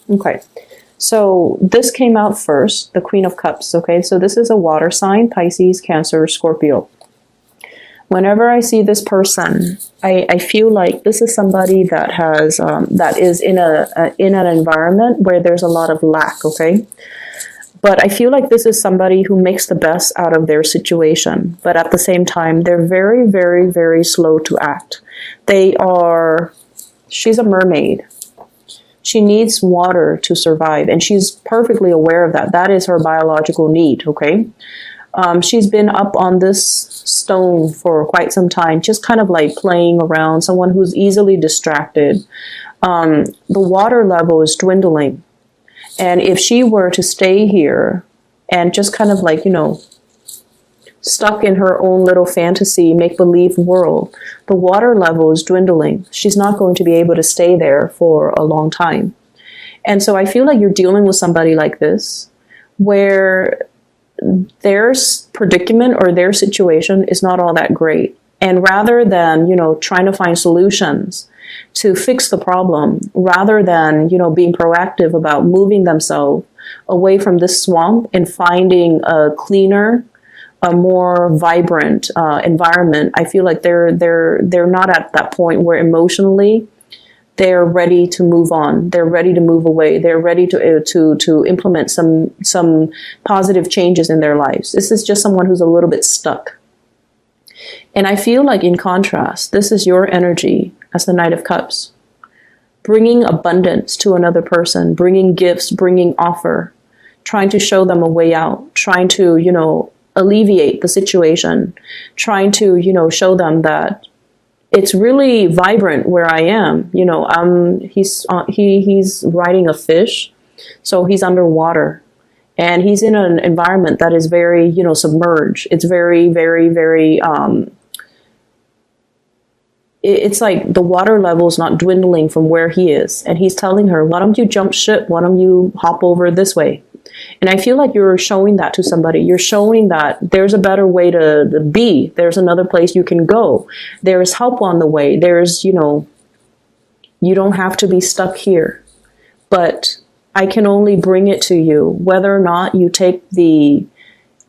Okay. So this came out first, the Queen of Cups. Okay. So this is a water sign, Pisces, Cancer, Scorpio. Whenever I see this person, I feel like this is somebody that has that is in an environment where there's a lot of lack. Okay. But I feel like this is somebody who makes the best out of their situation. But at the same time, they're very, very, very slow to act. She's a mermaid. She needs water to survive. And she's perfectly aware of that. That is her biological need, okay? She's been up on this stone for quite some time, just kind of like playing around, someone who's easily distracted. The water level is dwindling. And if she were to stay here and just kind of like, stuck in her own little fantasy, make-believe world, the water level is dwindling. She's not going to be able to stay there for a long time. And so I feel like you're dealing with somebody like this, where their predicament or their situation is not all that great. And rather than, trying to find solutions to fix the problem, rather than, being proactive about moving themselves away from this swamp and finding a cleaner, a more vibrant environment, I feel like they're not at that point where emotionally they're ready to move on. They're ready to move away. They're ready to implement some positive changes in their lives. This is just someone who's a little bit stuck. And I feel like in contrast, this is your energy as the Knight of Cups, bringing abundance to another person, bringing gifts, bringing offer, trying to show them a way out, trying to, alleviate the situation, trying to, show them that it's really vibrant where I am. He's riding a fish, so he's underwater, and he's in an environment that is very, submerged. It's very, very, very, it's like the water level is not dwindling from where he is. And he's telling her, why don't you jump ship? Why don't you hop over this way? And I feel like you're showing that to somebody. You're showing that there's a better way to be. There's another place you can go. There's help on the way. There's, you don't have to be stuck here. But I can only bring it to you, whether or not you take the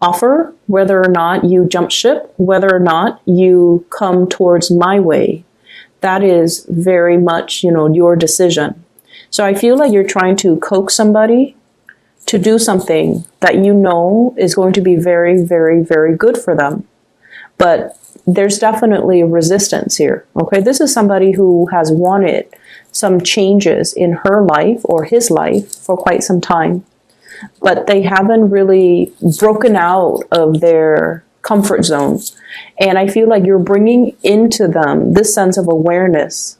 offer, whether or not you jump ship, whether or not you come towards my way. That is very much, your decision. So I feel like you're trying to coax somebody to do something that is going to be very, very, very good for them. But there's definitely resistance here. Okay, this is somebody who has wanted some changes in her life or his life for quite some time, but they haven't really broken out of their comfort zone. And I feel like you're bringing into them this sense of awareness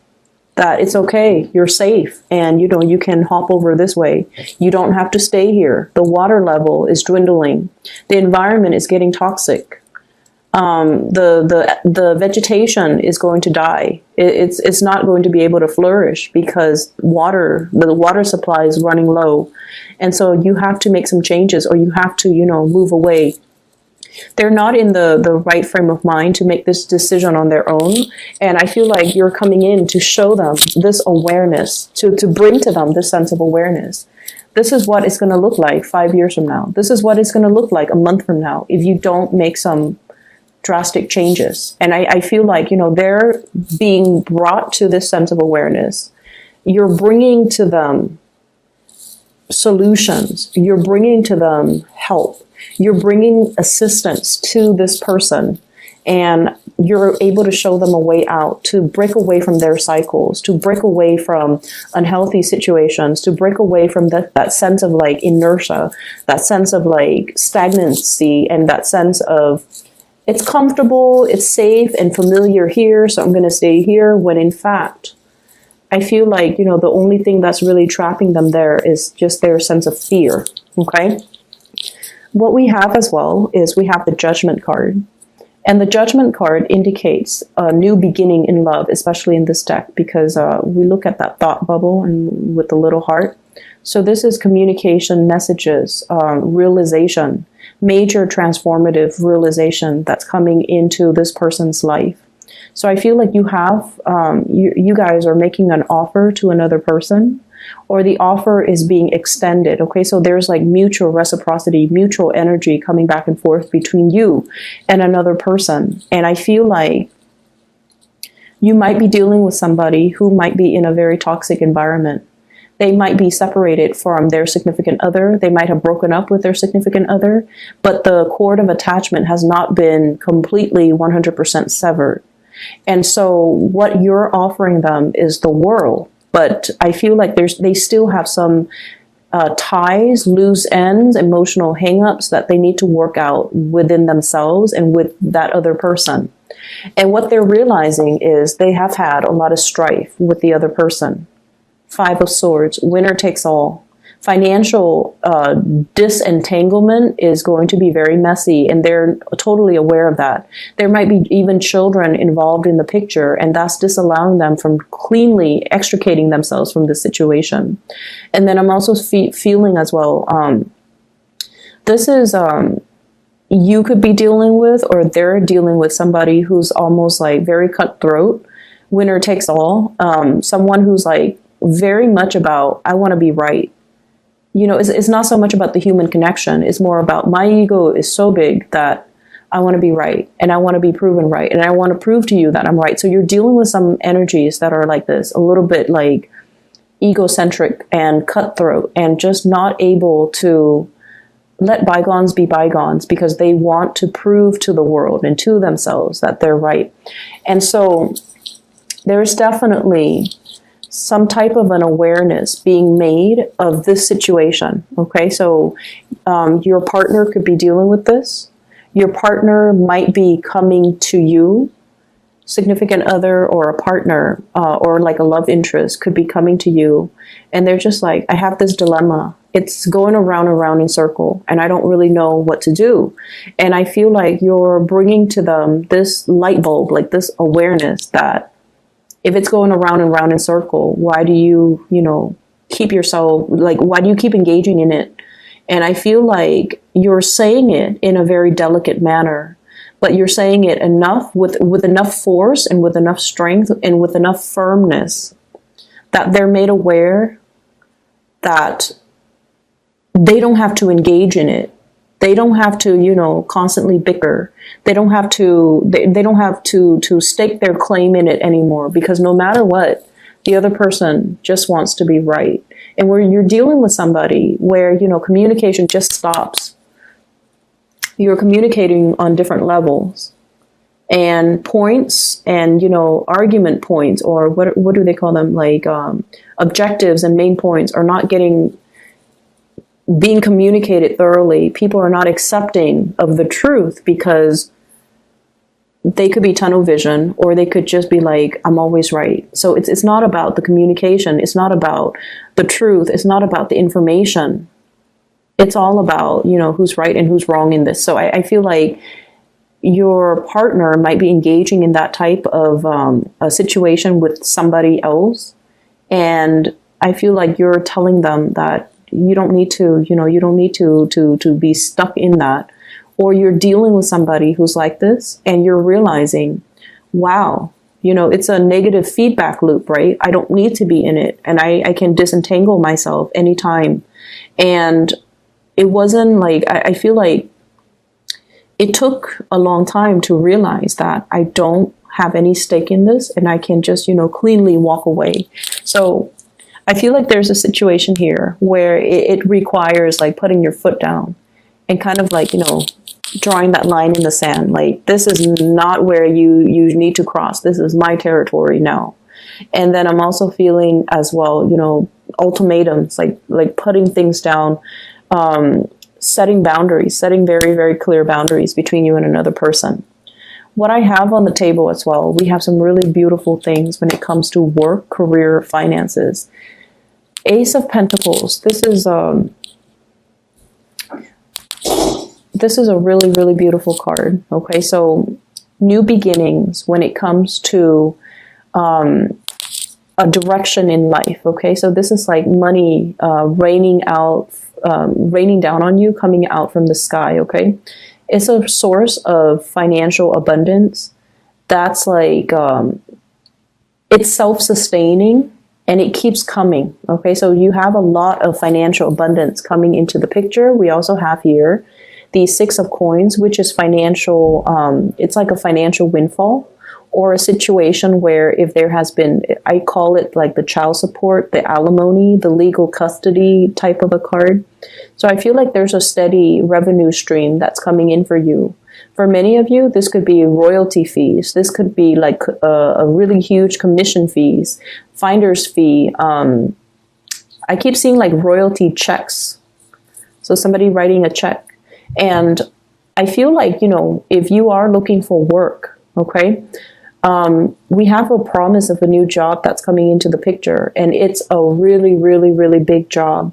that it's okay, you're safe, and you can hop over this way. You don't have to stay here. The water level is dwindling. The environment is getting toxic. The vegetation is going to die. It's not going to be able to flourish because the water supply is running low. And so you have to make some changes, or you have to, move away. They're not in the right frame of mind to make this decision on their own. And I feel like you're coming in to show them this awareness, to bring to them this sense of awareness. This is what it's going to look like 5 years from now. This is what it's going to look like a month from now if you don't make some drastic changes. And I feel like, they're being brought to this sense of awareness. You're bringing to them solutions. You're bringing to them help. You're bringing assistance to this person, and you're able to show them a way out, to break away from their cycles, to break away from unhealthy situations, to break away from that sense of like inertia, that sense of like stagnancy, and that sense of it's comfortable, it's safe and familiar here, so I'm going to stay here, when in fact, I feel like, the only thing that's really trapping them there is just their sense of fear, okay? What we have as well is we have the Judgment card. And the Judgment card indicates a new beginning in love, especially in this deck, because we look at that thought bubble and with the little heart. So this is communication, messages, realization, major transformative realization that's coming into this person's life. So I feel like you have, you guys are making an offer to another person. or the offer is being extended. Okay, so there's like mutual reciprocity, mutual energy coming back and forth between you and another person. And I feel like you might be dealing with somebody who might be in a very toxic environment. They might be separated from their significant other. They might have broken up with their significant other, but the cord of attachment has not been completely 100% severed. And so what you're offering them is the world. But I feel like they still have some ties, loose ends, emotional hangups that they need to work out within themselves and with that other person. And what they're realizing is they have had a lot of strife with the other person. Five of Swords, winner takes all. Financial disentanglement is going to be very messy, and they're totally aware of that. There might be even children involved in the picture, and that's disallowing them from cleanly extricating themselves from this situation. And then I'm also feeling as well, this is, you could be dealing with, or they're dealing with somebody who's almost like very cutthroat, winner takes all, someone who's like, very much about, I want to be right. You know, it's not so much about the human connection. It's more about my ego is so big that I want to be right and I want to be proven right. And I want to prove to you that I'm right. So you're dealing with some energies that are like this, a little bit like egocentric and cutthroat and just not able to let bygones be bygones because they want to prove to the world and to themselves that they're right. And so there's definitely some type of an awareness being made of this situation. Okay, so your partner could be dealing with this. Your partner might be coming to you, significant other or a partner or like a love interest could be coming to you. And they're just like, I have this dilemma. It's going around and around in circle and I don't really know what to do. And I feel like you're bringing to them this light bulb, like this awareness that if it's going around and around in circle, why do you, keep yourself, like, why do you keep engaging in it? And I feel like you're saying it in a very delicate manner, but you're saying it enough with enough force and with enough strength and with enough firmness that they're made aware that they don't have to engage in it. They don't have to, constantly bicker. They don't have to, they don't have to stake their claim in it anymore because no matter what, the other person just wants to be right. And when you're dealing with somebody where, communication just stops, you're communicating on different levels and points and, argument points or what do they call them? Like, objectives and main points are not being communicated thoroughly. People are not accepting of the truth because they could be tunnel vision or they could just be like, I'm always right. So it's not about the communication. It's not about the truth. It's not about the information. It's all about, who's right and who's wrong in this. So I feel like your partner might be engaging in that type of a situation with somebody else. And I feel like you're telling them that you don't need to, you don't need to be stuck in that. Or you're dealing with somebody who's like this and you're realizing, wow, it's a negative feedback loop, right? I don't need to be in it and I can disentangle myself anytime. And it wasn't like, I feel like it took a long time to realize that I don't have any stake in this and I can just, cleanly walk away. So I feel like there's a situation here where it requires like putting your foot down and kind of like, drawing that line in the sand. Like, this is not where you need to cross. This is my territory now. And then I'm also feeling as well, ultimatums, like putting things down, setting boundaries, setting very, very clear boundaries between you and another person. What I have on the table as well, we have some really beautiful things when it comes to work, career, finances. Ace of Pentacles. This is a really, really beautiful card. Okay, so new beginnings when it comes to a direction in life. Okay, so this is like money raining down on you, coming out from the sky. Okay, it's a source of financial abundance that's like it's self-sustaining. and it keeps coming. Okay, so you have a lot of financial abundance coming into the picture. We also have here the Six of Coins, which is financial, it's like a financial windfall, or a situation where if there has been, I call it like the child support, the alimony, the legal custody type of a card. So I feel like there's a steady revenue stream that's coming in for you. For many of you, this could be royalty fees. This could be like a really huge commission fees, finder's fee. I keep seeing like royalty checks. So somebody writing a check. And I feel like, you know, if you are looking for work, okay, we have a promise of a new job that's coming into the picture, and it's a really, really, really big job.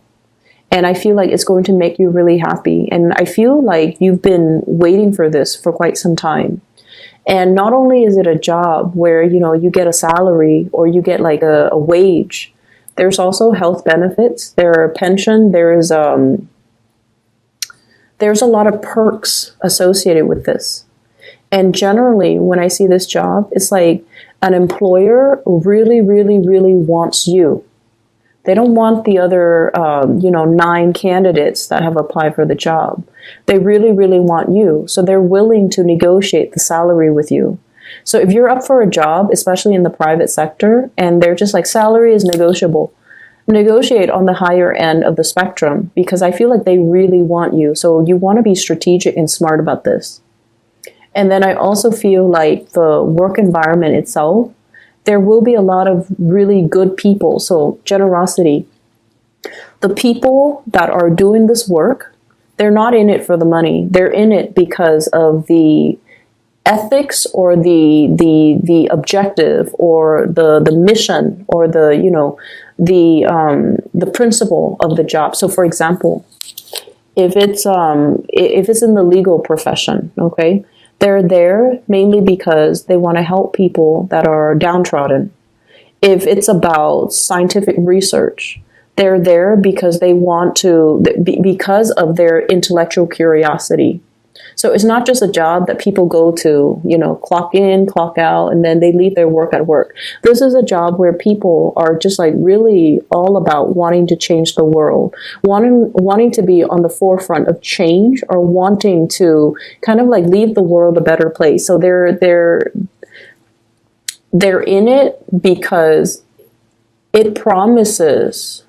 And I feel like it's going to make you really happy. And I feel like you've been waiting for this for quite some time. And not only is it a job where, you know, you get a salary or you get like a wage, there's also health benefits, there are pension, there's a lot of perks associated with this. And generally, when I see this job, it's like an employer really, really, really wants you. They don't want the other, 9 candidates that have applied for the job. They really, really want you. So they're willing to negotiate the salary with you. So if you're up for a job, especially in the private sector, and they're just like, salary is negotiable, negotiate on the higher end of the spectrum, because I feel like they really want you. So you want to be strategic and smart about this. And then I also feel like the work environment itself, there will be a lot of really good people. So generosity. The people that are doing this work, they're not in it for the money. They're in it because of the ethics or the objective or the mission or the principle of the job. So for example, if it's in the legal profession, okay, they're there mainly because they want to help people that are downtrodden. If it's about scientific research, they're there because they want to, because of their intellectual curiosity. So it's not just a job that people go to, you know, clock in, clock out, and then they leave their work at work. This is a job where people are just like really all about wanting to change the world, wanting to be on the forefront of change, or wanting to kind of like leave the world a better place. So they're in it because it promises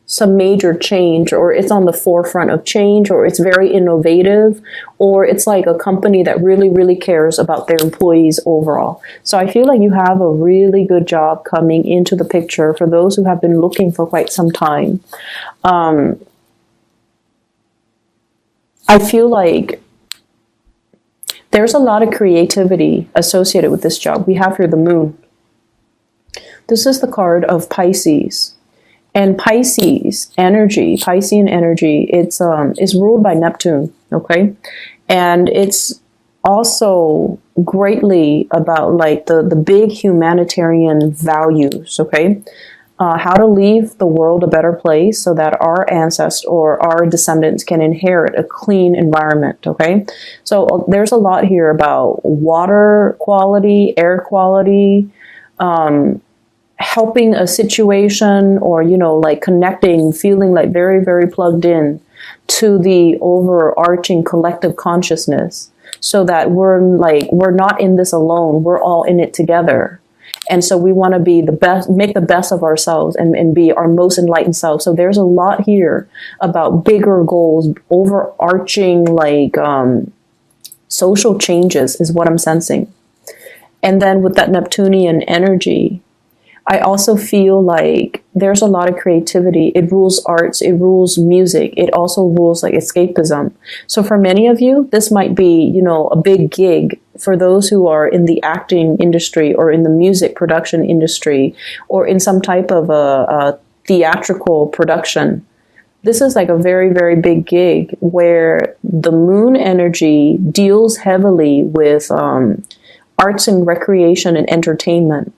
some major change, or it's on the forefront of change, or it's very innovative, or it's like a company that really, really cares about their employees overall. So I feel like you have a really good job coming into the picture for those who have been looking for quite some time. I feel like there's a lot of creativity associated with this job. We have here the moon. This is the card of Pisces. And Piscean energy, it's ruled by Neptune, okay? And it's also greatly about like the big humanitarian values, okay? How to leave the world a better place so that our ancestors or our descendants can inherit a clean environment, okay? So there's a lot here about water quality, air quality, helping a situation, or, you know, like connecting, feeling like very, very plugged in to the overarching collective consciousness, so that we're not in this alone. We're all in it together. And so we want to be the best, make the best of ourselves, and be our most enlightened self. So there's a lot here about bigger goals, overarching like social changes is what I'm sensing. And then with that Neptunian energy, I also feel like there's a lot of creativity. It rules arts, it rules music, it also rules like escapism. So for many of you, this might be, you know, a big gig. For those who are in the acting industry or in the music production industry or in some type of a theatrical production, this is like a very, very big gig where the moon energy deals heavily with arts and recreation and entertainment.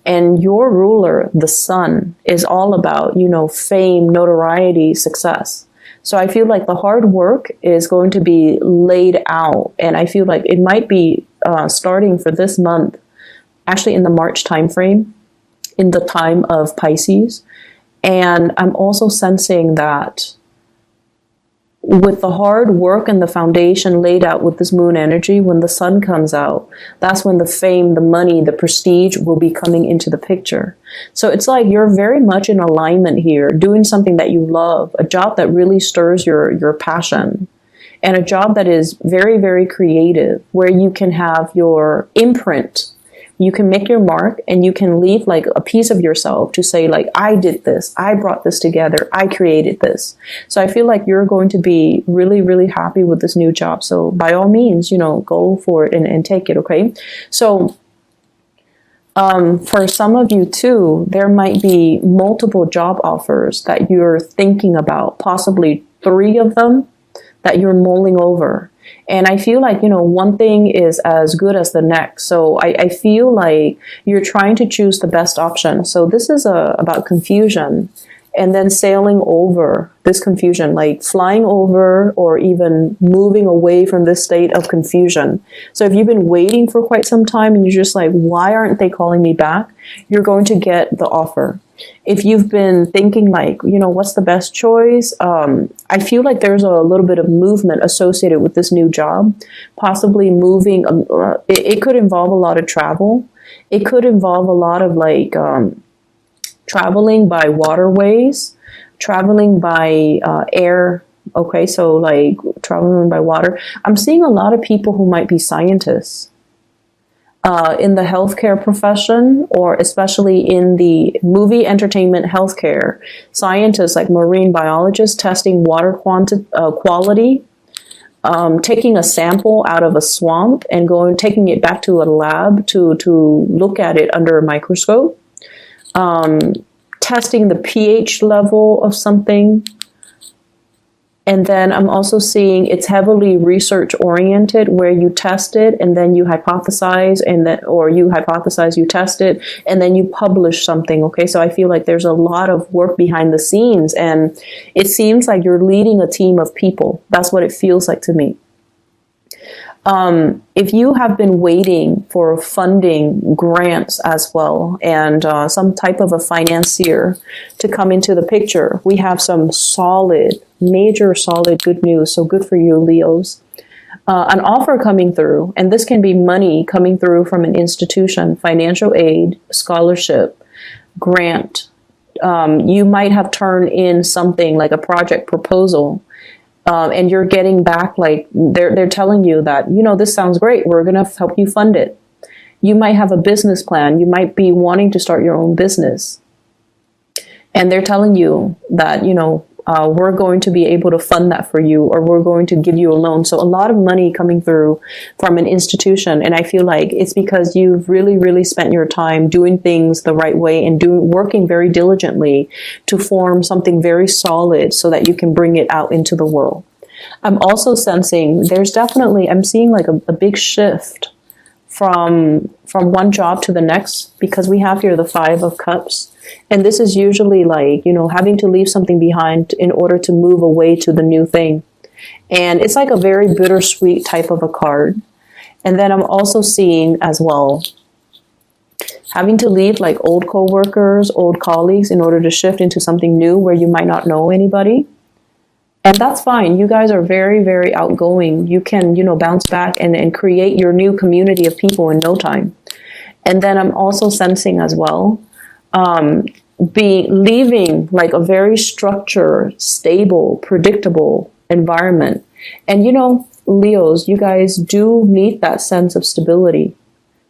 And your ruler, the sun, is all about, you know, fame, notoriety, success. So I feel like the hard work is going to be laid out. And I feel like it might be starting for this month, actually in the March timeframe. in the time of Pisces. And I'm also sensing that with the hard work and the foundation laid out with this moon energy, when the sun comes out, that's when the fame, the money, the prestige will be coming into the picture. So it's like you're very much in alignment here, doing something that you love, a job that really stirs your passion, and a job that is very, very creative, where you can have your imprint. You can make your mark, and you can leave like a piece of yourself to say like, I did this, I brought this together, I created this. So I feel like you're going to be really, really happy with this new job. So by all means, go for it and take it. Okay. So for some of you too, there might be multiple job offers that you're thinking about, possibly 3 of them that you're mulling over. And I feel like, one thing is as good as the next. So I feel like you're trying to choose the best option. So this is about confusion, and then sailing over this confusion, like flying over or even moving away from this state of confusion. So if you've been waiting for quite some time and you're just like, why aren't they calling me back? You're going to get the offer. If you've been thinking like, what's the best choice? I feel like there's a little bit of movement associated with this new job, possibly moving. It could involve a lot of travel. It could involve a lot of like traveling by waterways, traveling by air. Okay, so like traveling by water. I'm seeing a lot of people who might be scientists. In the healthcare profession, or especially in the movie entertainment healthcare, scientists like marine biologists testing water quality, taking a sample out of a swamp and taking it back to a lab to look at it under a microscope, testing the pH level of something. And then I'm also seeing it's heavily research oriented, where you test it and then you hypothesize, or you hypothesize, you test it, and then you publish something. Okay. So I feel like there's a lot of work behind the scenes, and it seems like you're leading a team of people. That's what it feels like to me. If you have been waiting for funding, grants as well, and some type of a financier to come into the picture, we have some major solid good news. So good for you, Leos. An offer coming through, and this can be money coming through from an institution, financial aid, scholarship, grant. You might have turned in something like a project proposal. And you're getting back, like they're telling you that, this sounds great. We're going to help you fund it. You might have a business plan. You might be wanting to start your own business. And they're telling you that, we're going to be able to fund that for you, or we're going to give you a loan. So a lot of money coming through from an institution. And I feel like it's because you've really, really spent your time doing things the right way and working very diligently to form something very solid so that you can bring it out into the world. I'm also sensing I'm seeing like a big shift from one job to the next, because we have here the 5 of Cups. And this is usually like, having to leave something behind in order to move away to the new thing. And it's like a very bittersweet type of a card. And then I'm also seeing as well, having to leave like old coworkers, old colleagues in order to shift into something new where you might not know anybody. And that's fine. You guys are very, very outgoing. You can, bounce back and create your new community of people in no time. And then I'm also sensing as well, leaving like a very structured, stable, predictable environment. And Leos, you guys do need that sense of stability.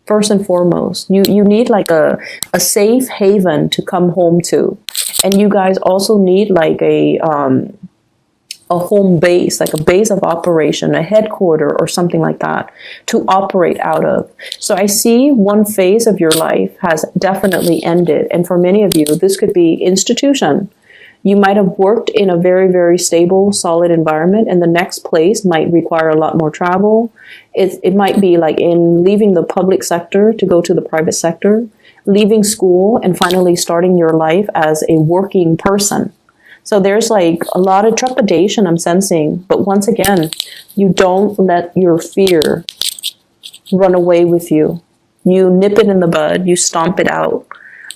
First and foremost, you need like a safe haven to come home to. And you guys also need like a home base, like a base of operation, a headquarter or something like that to operate out of. So I see one phase of your life has definitely ended. And for many of you, this could be institution. You might have worked in a very, very stable, solid environment, and the next place might require a lot more travel. It might be like in leaving the public sector to go to the private sector, leaving school, and finally starting your life as a working person. So there's like a lot of trepidation I'm sensing. But once again, you don't let your fear run away with you. You nip it in the bud. You stomp it out.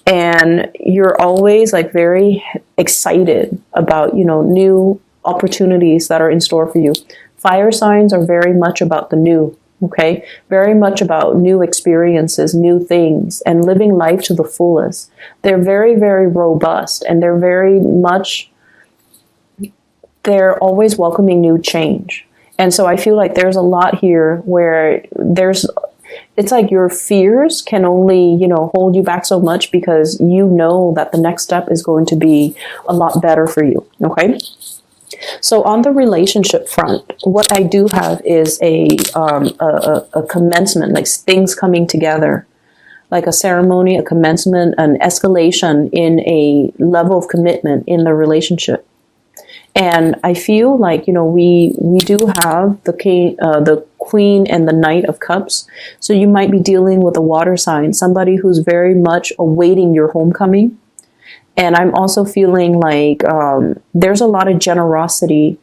and you're always like very excited about, new opportunities that are in store for you. Fire signs are very much about the new, okay? Very much about new experiences, new things, and living life to the fullest. They're very, very robust, and they're always welcoming new change. And so I feel like there's a lot here where it's like your fears can only, hold you back so much, because you know that the next step is going to be a lot better for you, okay? So on the relationship front, what I do have is a commencement, like things coming together, like a ceremony, a commencement, an escalation in a level of commitment in the relationship. And I feel like, we do have the king, the queen and the knight of cups. So you might be dealing with a water sign, somebody who's very much awaiting your homecoming. And I'm also feeling like there's a lot of generosity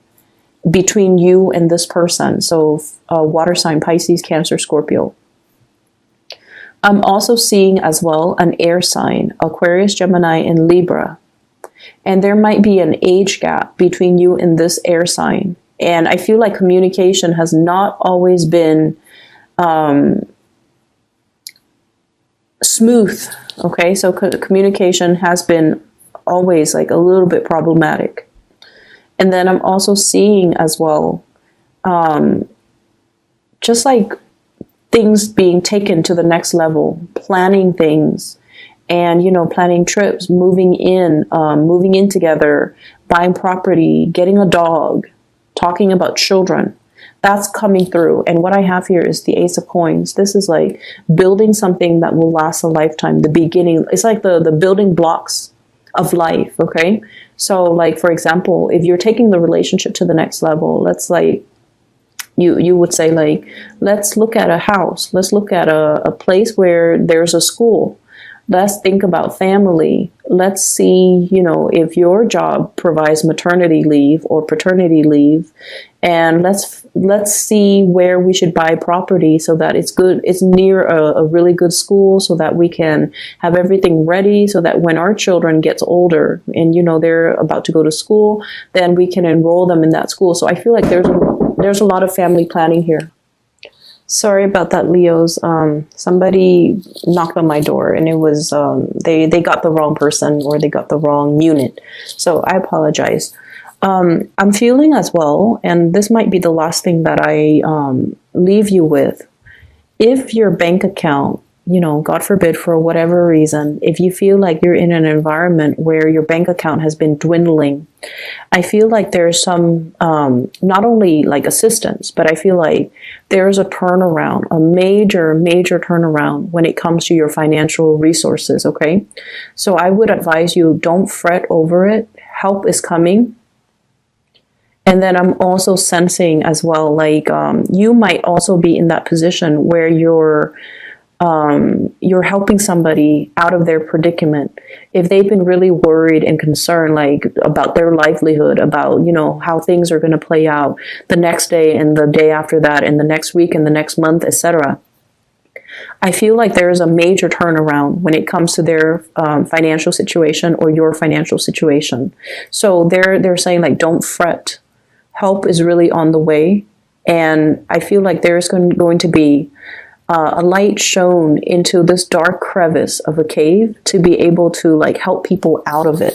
between you and this person. So water sign, Pisces, Cancer, Scorpio. I'm also seeing as well an air sign, Aquarius, Gemini, and Libra. And there might be an age gap between you and this air sign. And I feel like communication has not always been smooth. Okay, so communication has been always like a little bit problematic. And then I'm also seeing as well, just like things being taken to the next level, planning things, and, planning trips, moving in together, buying property, getting a dog, talking about children. That's coming through. And what I have here is the Ace of Coins. This is like building something that will last a lifetime. The beginning, it's like the building blocks of life, okay? So like, for example, if you're taking the relationship to the next level, let's like, you would say like, let's look at a house. Let's look at a place where there's a school. Let's think about family. Let's see, if your job provides maternity leave or paternity leave, and let's see where we should buy property so that it's good. It's near a really good school, so that we can have everything ready, so that when our children gets older and they're about to go to school, then we can enroll them in that school. So I feel like there's a lot of family planning here. Sorry about that, Leos. Somebody knocked on my door, and it was they got the wrong person, or they got the wrong unit. So I apologize. I'm feeling as well, and this might be the last thing that I leave you with. If your bank account, God forbid, for whatever reason, if you feel like you're in an environment where your bank account has been dwindling, I feel like there's some, not only like assistance, but I feel like there's a turnaround, a major, major turnaround when it comes to your financial resources, okay? So I would advise you, don't fret over it. Help is coming. And then I'm also sensing as well, like you might also be in that position where you're helping somebody out of their predicament. If they've been really worried and concerned, like about their livelihood, about, how things are going to play out the next day and the day after that and the next week and the next month, etc. I feel like there is a major turnaround when it comes to their financial situation or your financial situation. So they're saying like, don't fret. Help is really on the way. And I feel like there's going to be a light shone into this dark crevice of a cave to be able to like help people out of it.